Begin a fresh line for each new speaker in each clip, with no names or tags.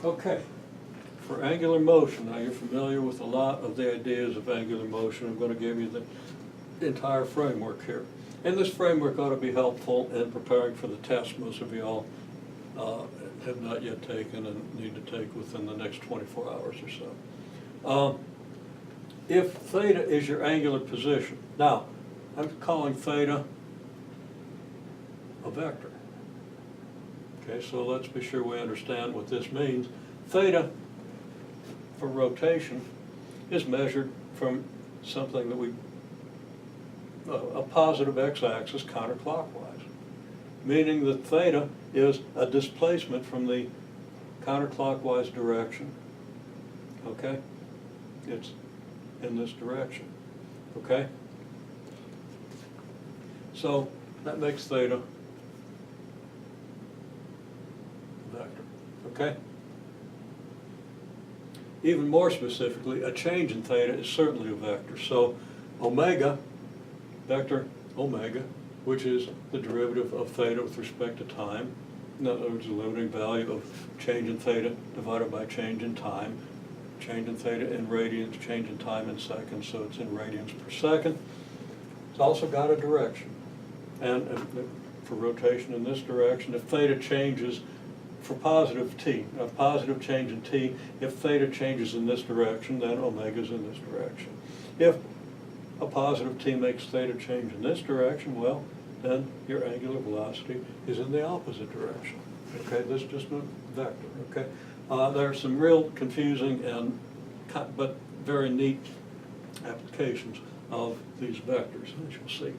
Okay, for angular motion, now you're familiar with a lot of the ideas of angular motion. I'm going to give you the entire framework here. And this framework ought to be helpful in preparing for the test most of you all have not yet taken and need to take within the next 24 hours or so. If theta is your angular position, now I'm calling theta a vector. Okay, so let's be sure we understand what this means. Theta for rotation is measured from something that a positive x-axis counterclockwise, meaning that theta is a displacement from the counterclockwise direction. Okay? It's in this direction. Okay? So that makes theta a vector. Okay? Even more specifically, a change in theta is certainly a vector. So omega, vector omega, which is the derivative of theta with respect to time, in other words, the limiting value of change in theta divided by change in time, change in theta in radians, change in time in seconds, so it's in radians per second. It's also got a direction. And for rotation in this direction, if theta changes for positive t, a positive change in t, if theta changes in this direction, then omega's in this direction. If a positive t makes theta change in this direction, well, then your angular velocity is in the opposite direction. Okay, this is just a vector, okay? There are some real confusing but very neat applications of these vectors, as you'll see.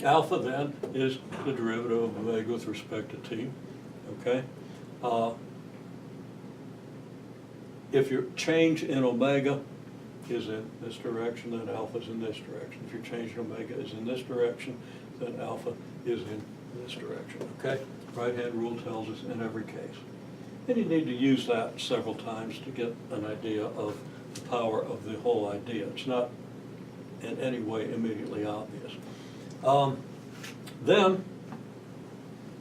Alpha then is the derivative of omega with respect to t, okay? If your change in omega is in this direction, then alpha is in this direction. If your change in omega is in this direction, then alpha is in this direction, okay? Right-hand rule tells us in every case. And you need to use that several times to get an idea of the power of the whole idea. It's not in any way immediately obvious. Then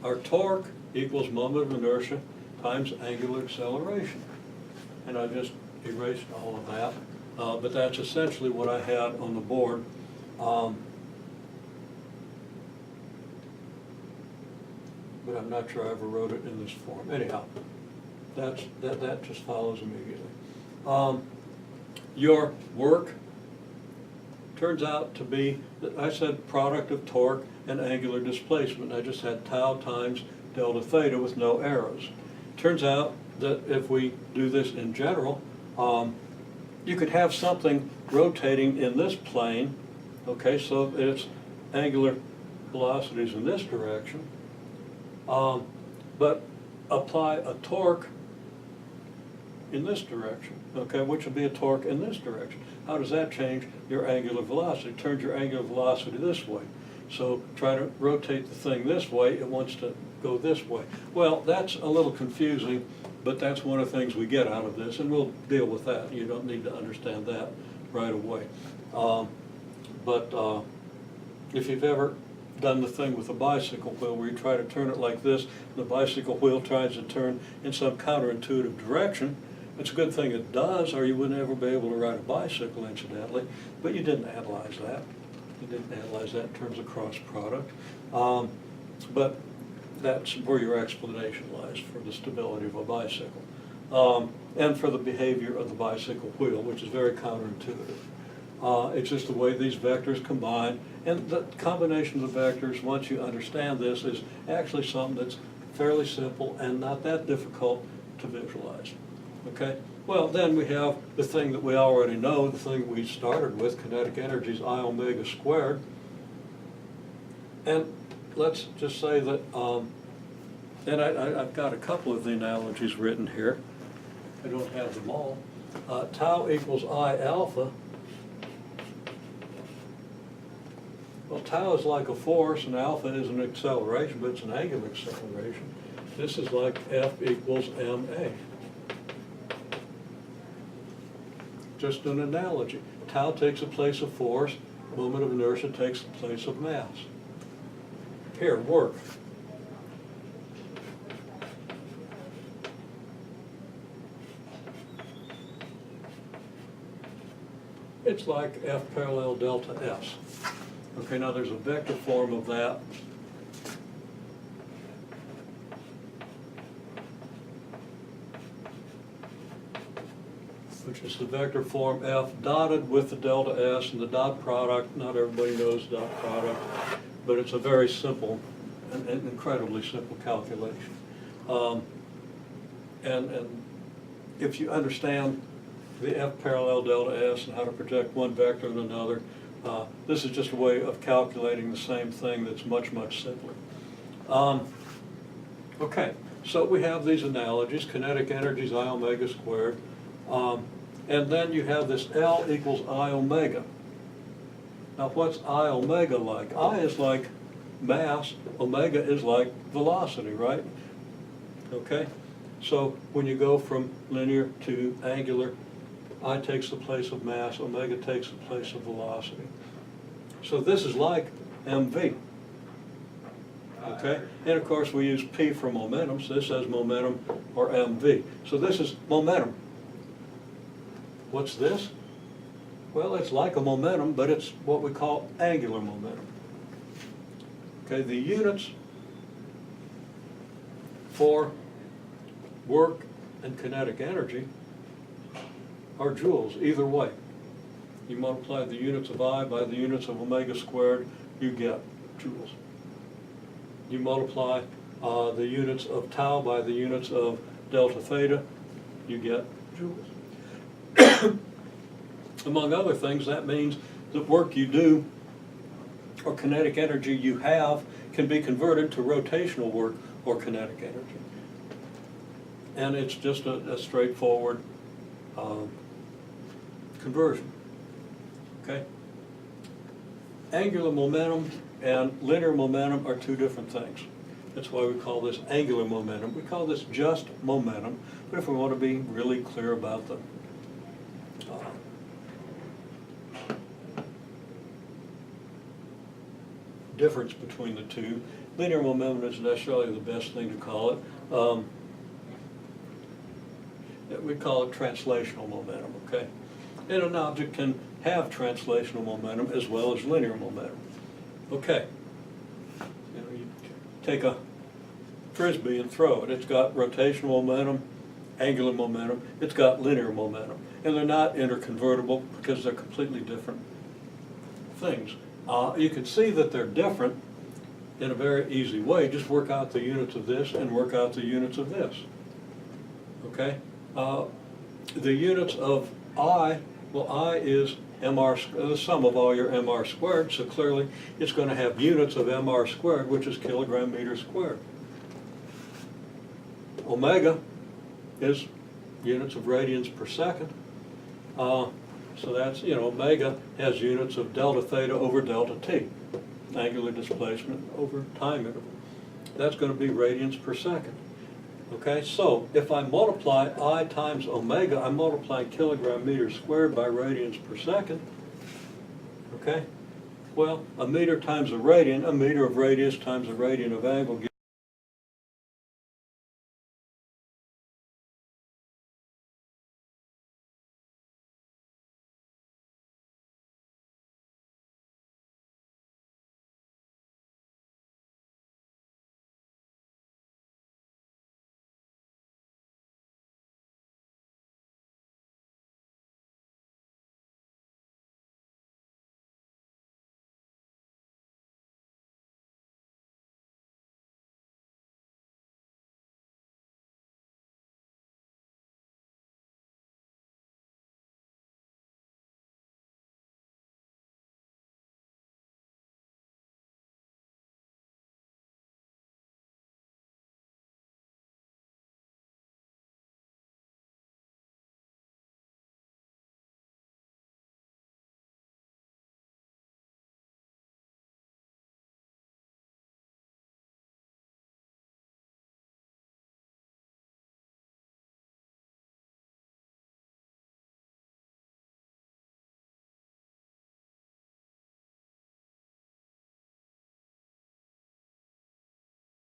our torque equals moment of inertia times angular acceleration. And I just erased all of that, but that's essentially what I had on the board. But I'm not sure I ever wrote it in this form. Anyhow, that just follows immediately. Your work turns out to be, I said product of torque and angular displacement. I just had tau times delta theta with no arrows. Turns out that if we do this in general, you could have something rotating in this plane, okay, so its angular velocities in this direction, but apply a torque in this direction, okay, which would be a torque in this direction. How does that change your angular velocity? It turns your angular velocity this way. So try to rotate the thing this way, it wants to go this way. Well, that's a little confusing, but that's one of the things we get out of this, and we'll deal with that. You don't need to understand that right away. If you've ever done the thing with a bicycle wheel where you try to turn it like this, and the bicycle wheel tries to turn in some counterintuitive direction, it's a good thing it does, or you wouldn't ever be able to ride a bicycle, incidentally, but you didn't analyze that. You didn't analyze that in terms of cross product. But that's where your explanation lies for the stability of a bicycle. And for the behavior of the bicycle wheel, which is very counterintuitive. It's just the way these vectors combine, and the combination of the vectors, once you understand this, is actually something that's fairly simple and not that difficult to visualize. Okay? Well, then we have the thing that we already know, the thing we started with, kinetic energy is I omega squared. And let's just say that, and I've got a couple of the analogies written here. I don't have them all. Tau equals I alpha. Well, tau is like a force, and alpha is an acceleration, but it's an angular acceleration. This is like F equals ma. Just an analogy. Tau takes the place of force, moment of inertia takes the place of mass. Here, work. it's like F parallel delta S. Okay, now there's a vector form of that. Which is the vector form F dotted with the delta S and the dot product. Not everybody knows dot product, but it's a very simple, an incredibly simple calculation. And if you understand the F parallel delta S and how to project one vector and another, this is just a way of calculating the same thing that's much, much simpler. Okay, so we have these analogies. Kinetic energy is I omega squared. And then you have this L equals I omega. Now what's I omega like? I is like mass, omega is like velocity, right? Okay? So when you go from linear to angular, I takes the place of mass, omega takes the place of velocity. So this is like mv. Okay? And of course we use P for momentum, so this says momentum or mv. So this is momentum. What's this? Well, it's like a momentum, but it's what we call angular momentum. Okay, the units for work and kinetic energy are joules, either way. You multiply the units of I by the units of omega squared, you get joules. You multiply the units of tau by the units of delta theta, you get joules. Among other things, that means that work you do or kinetic energy you have can be converted to rotational work or kinetic energy. And it's just a straightforward conversion. Okay? Angular momentum and linear momentum are two different things. That's why we call this angular momentum. We call this just momentum, but if we want to be really clear about the difference between the two, linear momentum is necessarily the best thing to call it. We call it translational momentum, okay? And an object can have translational momentum as well as linear momentum. Okay. You know, you take a frisbee and throw it. It's got rotational momentum, angular momentum, it's got linear momentum. And they're not interconvertible because they're completely different things. You can see that they're different in a very easy way. Just work out the units of this and work out the units of this. Okay? The units of I, well, I is mr, the sum of all your mr squared, so clearly it's going to have units of mr squared, which is kilogram meter squared. Omega is units of radians per second. So that's, you know, omega has units of delta theta over delta t, angular displacement over time interval. That's going to be radians per second. Okay, so if I multiply I times omega, I'm multiplying kilogram meters squared by radians per second. Okay, well, a meter times a radian, a meter of radius times a radian of angle